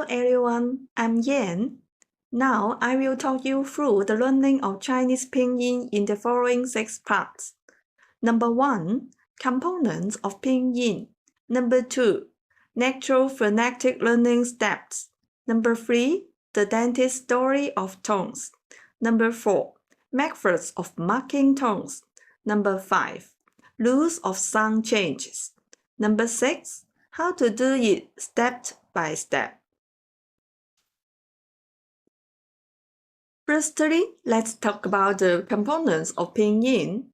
everyone, I'm Yan. Now I will talk you through the learning of Chinese Pinyin in the following 6 parts. Number 1. Components of Pinyin. Number 2. Natural phonetic learning steps. Number 3. The dentist story of tones. Number 4. Methods of marking tones. Number 5. Rules of sound changes. Number 6. How to do it step by step. Firstly, let's talk about the components of Pinyin.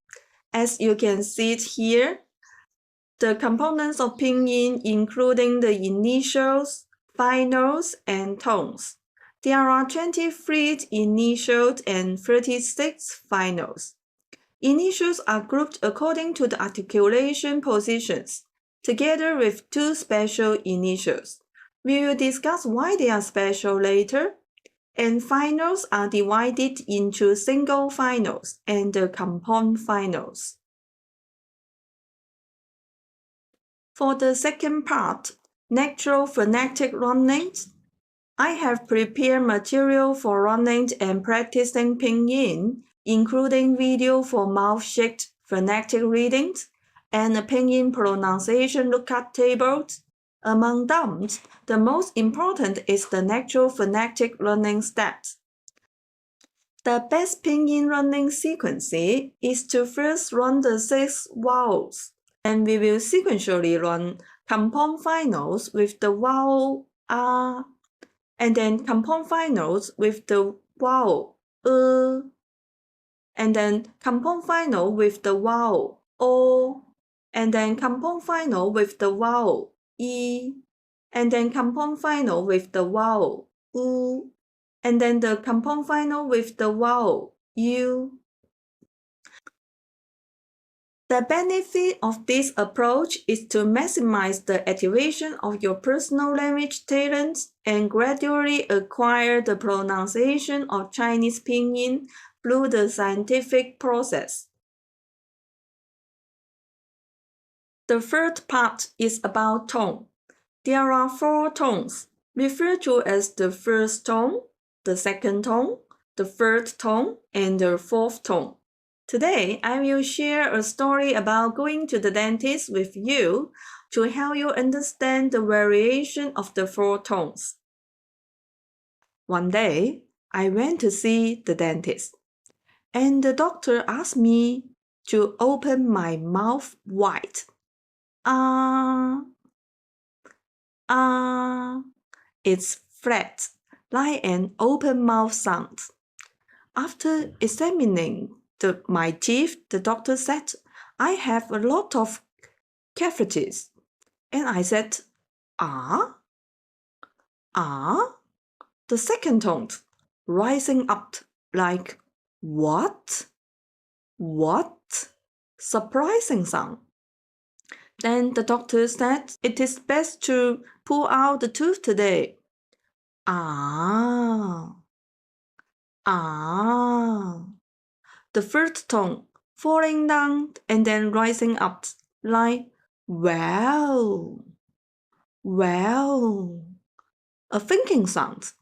As you can see it here, the components of Pinyin including the initials, finals, and tones. There are 23 initials and 36 finals. Initials are grouped according to the articulation positions, together with 2 special initials. We will discuss why they are special later. And finals are divided into single finals and the compound finals. For the second part, natural phonetic learning, I have prepared material for learning and practicing Pinyin, including video for mouth-shaped phonetic readings and a Pinyin pronunciation lookup table. Among them, the most important is the natural phonetic learning steps. The best Pinyin learning sequence is to first learn the 6 vowels, and we will sequentially learn compound finals with the vowel A, and then compound finals with the vowel E, and then compound final with the vowel O, and then compound final with the vowel E, and then compound final with the vowel U, and then the compound final with the vowel U. The benefit of this approach is to maximize the activation of your personal language talents and gradually acquire the pronunciation of Chinese Pinyin through the scientific process. The third part is about tone. There are 4 tones, referred to as the first tone, the second tone, the third tone, and the fourth tone. Today, I will share a story about going to the dentist with you to help you understand the variation of the 4 tones. One day, I went to see the dentist, and the doctor asked me to open my mouth wide. It's flat, like an open mouth sound. After examining my teeth, the doctor said, I have a lot of cavities. And I said, The second tone, rising up like, what? Surprising sound. Then the doctor said, it is best to pull out the tooth today. The third tone, falling down and then rising up, like, well, a thinking sound.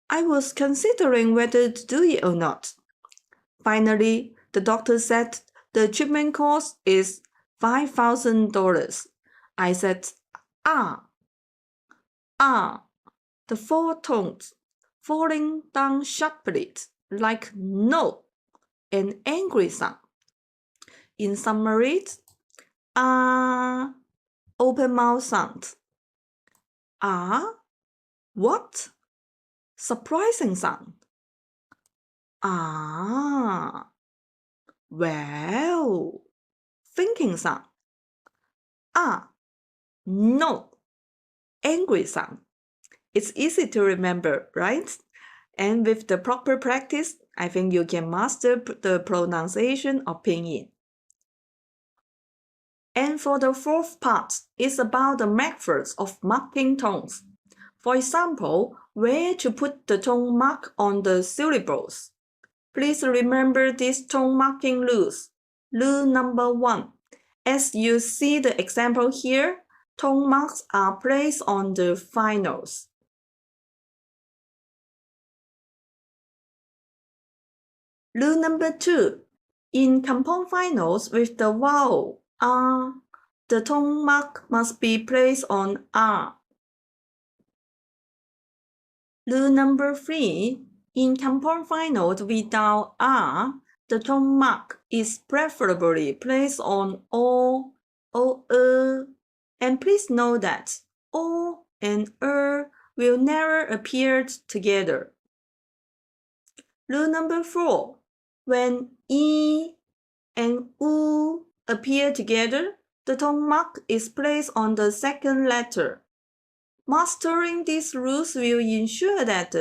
I was considering whether to do it or not. Finally, the doctor said the treatment cost is $5,000. I said, the 4 tones, falling down sharply, like no, an angry sound. In summary, open mouth sound. What? Surprising sound. Well, thinking sound. No, angry sound. It's easy to remember, right? And with the proper practice, I think you can master the pronunciation of Pinyin. And for the fourth part, it's about the methods of marking tones. For example, where to put the tone mark on the syllables. Please remember these tone marking rules. Rule number 1. As you see the example here, tone marks are placed on the finals. Rule number 2. In compound finals with the vowel R, the tone mark must be placed on R. Rule number 3. In compound finals without R, the tone mark is preferably placed on O, and please note that O and will never appear together. Rule number 4. When E and U appear together, the tone mark is placed on the second letter. Mastering these rules will ensure that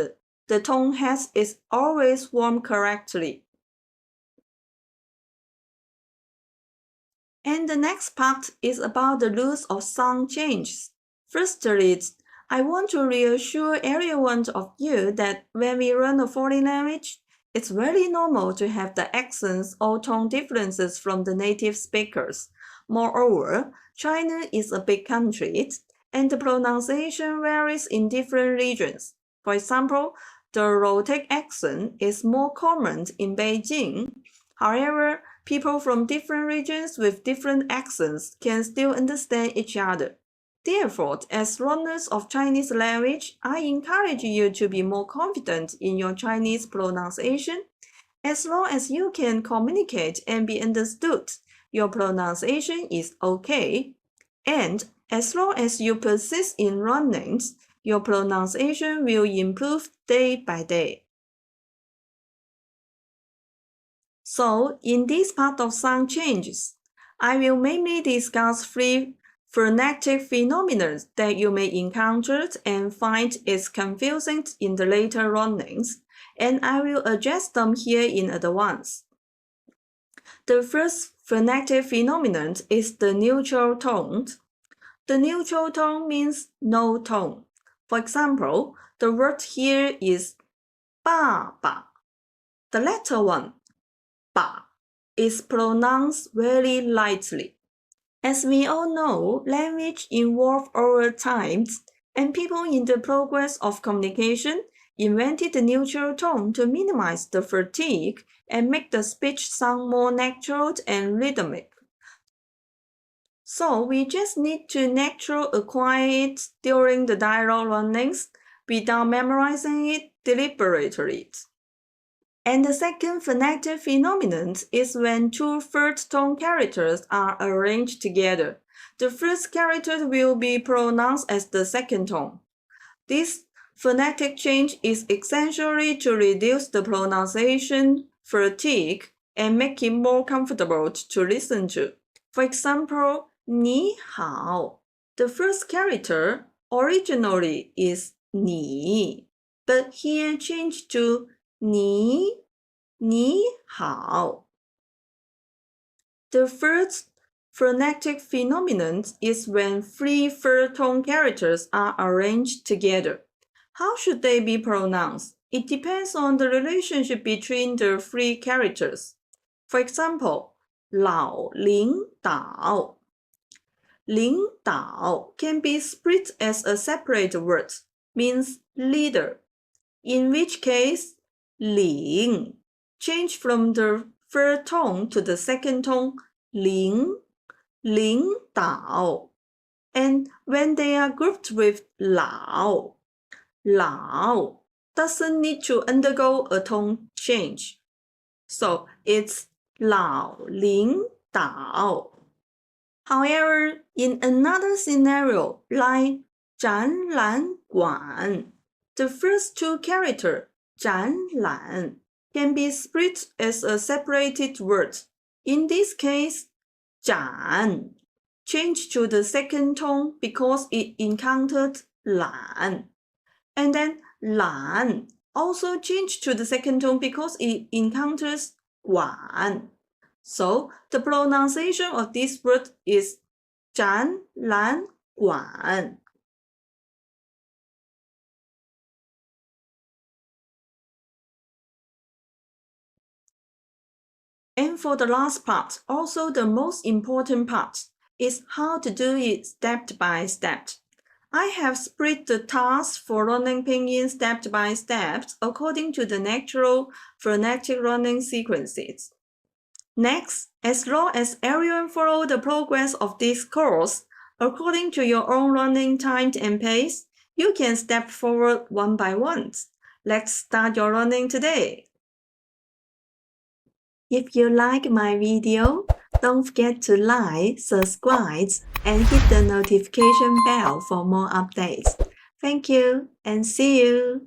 the tone head is always formed correctly. And the next part is about the rules of sound changes. Firstly, I want to reassure every one of you that when we learn a foreign language, it's very normal to have the accents or tone differences from the native speakers. Moreover, China is a big country, and the pronunciation varies in different regions. For example, the rhotic accent is more common in Beijing. However, people from different regions with different accents can still understand each other. Therefore, as learners of Chinese language, I encourage you to be more confident in your Chinese pronunciation. As long as you can communicate and be understood, your pronunciation is okay. And as long as you persist in learning, your pronunciation will improve day by day. So, in this part of sound changes, I will mainly discuss 3 phonetic phenomena that you may encounter and find is confusing in the later learnings, and I will address them here in advance. The first phonetic phenomenon is the neutral tone. The neutral tone means no tone. For example, the word here is 爸爸. The latter one, 爸, is pronounced very lightly. As we all know, language evolved over time, and people in the progress of communication invented the neutral tone to minimize the fatigue and make the speech sound more natural and rhythmic. So we just need to naturally acquire it during the dialogue learnings without memorizing it deliberately. And the second phonetic phenomenon is when 2 third-tone characters are arranged together. The first character will be pronounced as the second tone. This phonetic change is essentially to reduce the pronunciation fatigue and make it more comfortable to listen to. For example, 你好. The first character originally is 你, but here changed to 你好. The first phonetic phenomenon is when 3 third-tone characters are arranged together. How should they be pronounced? It depends on the relationship between the 3 characters. For example, 老领导. 领导 can be split as a separate word, means leader, in which case 领 change from the third tone to the second tone, 领导. And when they are grouped with 老 doesn't need to undergo a tone change. So it's 老领导. However, in another scenario, like 展览馆, the first 2 characters, 展览, can be split as a separated word. In this case, 展 changed to the second tone because it encountered 懒. And then 懒 also changed to the second tone because it encounters 馆. So the pronunciation of this word is 展览馆. And for the last part, also the most important part, is how to do it step by step. I have split the task for learning Pinyin step by step according to the natural phonetic learning sequences. Next, as long as everyone follows the progress of this course, according to your own learning time and pace, you can step forward one by one. Let's start your learning today. If you like my video, don't forget to like, subscribe, and hit the notification bell for more updates. Thank you and see you!